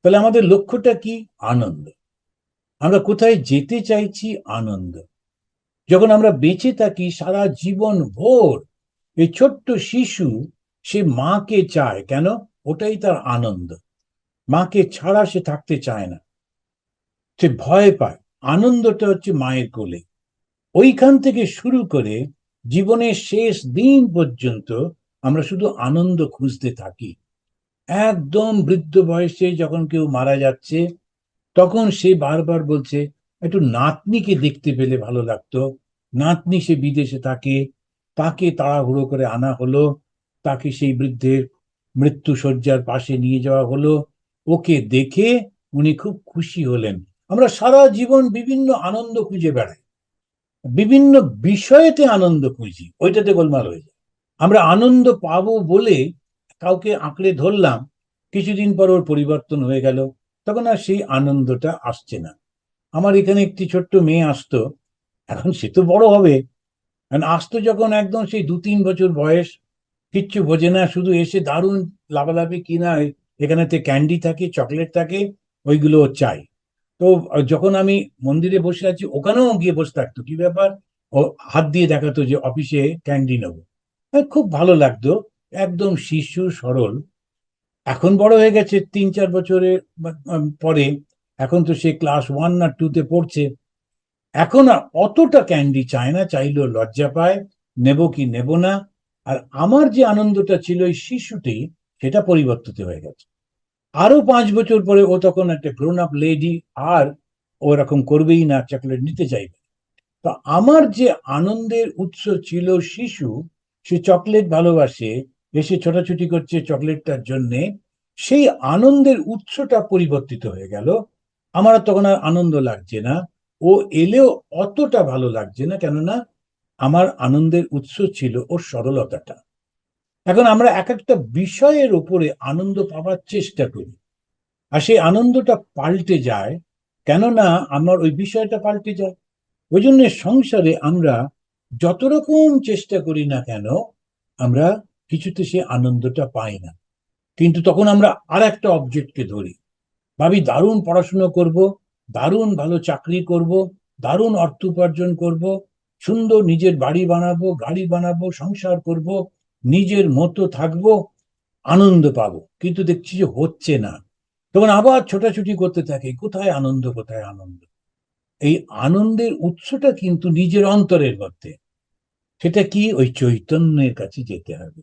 তাহলে আমাদের লক্ষ্যটা কি? আনন্দ। আমরা কোথায় যেতে চাইছি? আনন্দ। যখন আমরা বেঁচে থাকি সারা জীবন ভোর, এই ছোট্ট শিশু সে মাকে চায় কেন? ওটাই তার আনন্দ। মাকে ছাড়া সে থাকতে চায় না, সে ভয় পায়। আনন্দটা হচ্ছে মায়ের কোলে। ওইখান থেকে শুরু করে জীবনের শেষ দিন পর্যন্ত আমরা শুধু আনন্দ খুঁজতে থাকি। একদম বৃদ্ধ বয়সে যখন কেউ মারা যাচ্ছে, তখন সে বারবার বলছে একটু নাতনিকে দেখতে পেলে ভালো লাগতো। নাতনি সে বিদেশে থাকে, তাকে তাড়াহুড়ো করে আনা হলো, তাকে সেই বৃদ্ধের মৃত্যুশয্যার পাশে নিয়ে যাওয়া হলো। ওকে দেখে উনি খুব খুশি হলেন। আমরা সারা জীবন বিভিন্ন আনন্দ খুঁজে বেড়াই, বিভিন্ন বিষয়েতে আনন্দ খুঁজি, ওইটাতে গোলমাল হয়ে যায়। আমরা আনন্দ পাবো বলে কাউকে আঁকড়ে ধরলাম, কিছুদিন পর ওর পরিবর্তন হয়ে গেল, তখন আর সেই আনন্দটা আসছে না। আমার এখানে একটি ছোট্ট মেয়ে আসতো, এখন সে তো বড় হবে, এখন আসতো যখন একদম সেই 2-3 বছর বয়স, কিচ্ছু বোঝে না, শুধু এসে দারুণ লাফালাফি কিনা, এখানেতে ক্যান্ডি থাকে, চকলেট থাকে, ওইগুলো ও চাই। তো যখন আমি মন্দিরে বসে আছি ওখানেও গিয়ে বসে থাকতো, কি ব্যাপার, ও হাত দিয়ে দেখাতো যে অফিসে ক্যান্ডি নেবো। খুব ভালো লাগতো। একদম শিশু সরল। এখন বড় হয়ে গেছে 3-4 বছরের পরে, এখন তো সে ক্লাস 1 না 2-তে পড়ছে। এখন আর অতটা ক্যান্ডি চায় না, চাইলেও লজ্জা পায়, নেব কি নেব না। আর আমার যে আনন্দটা ছিল ওই শিশুটি, সেটা পরিবর্তিত হয়ে গেছে। আরো 5 বছর পরে ও তখন একটা গ্রোন আপ লেডি, আর ওরকম করবেই না, চকলেট নিতে চাইবে। তো আমার যে আনন্দের উৎস ছিল শিশু, সে চকলেট ভালোবাসে, এসে ছোটাছুটি করছে চকলেটটার জন্যে, সেই আনন্দের উৎসটা পরিবর্তিত হয়ে গেল। আমার আর তখন আর আনন্দ লাগছে না। ও এলেও অতটা ভালো লাগছে না, কেননা আমার আনন্দের উৎস ছিল ওর সরলতাটা। এখন আমরা এক একটা বিষয়ের উপরে আনন্দ পাওয়ার চেষ্টা করি, আর সেই আনন্দটা পাল্টে যায়, কেননা আমার ওই বিষয়টা পাল্টে যায়। ওই জন্য সংসারে আমরা যত রকম চেষ্টা করি না কেন, আমরা কিছুতে সে আনন্দটা পাই না। কিন্তু তখন আমরা আর একটা অবজেক্টকে ধরি, ভাবি দারুণ পড়াশুনো করব, দারুণ ভালো চাকরি করব, দারুণ অর্থ উপার্জন করব, সুন্দর নিজের বাড়ি বানাবো, গাড়ি বানাবো, সংসার করব, নিজের মতো থাকবো, আনন্দ পাবো। কিন্তু দেখছি যে হচ্ছে না। তখন আবার ছোটাছুটি করতে থাকে, কোথায় আনন্দ, কোথায় আনন্দ। এই আনন্দের উৎসটা কিন্তু নিজের অন্তরের মধ্যে। সেটা কি? ওই চৈতন্যের কাছে যেতে হবে।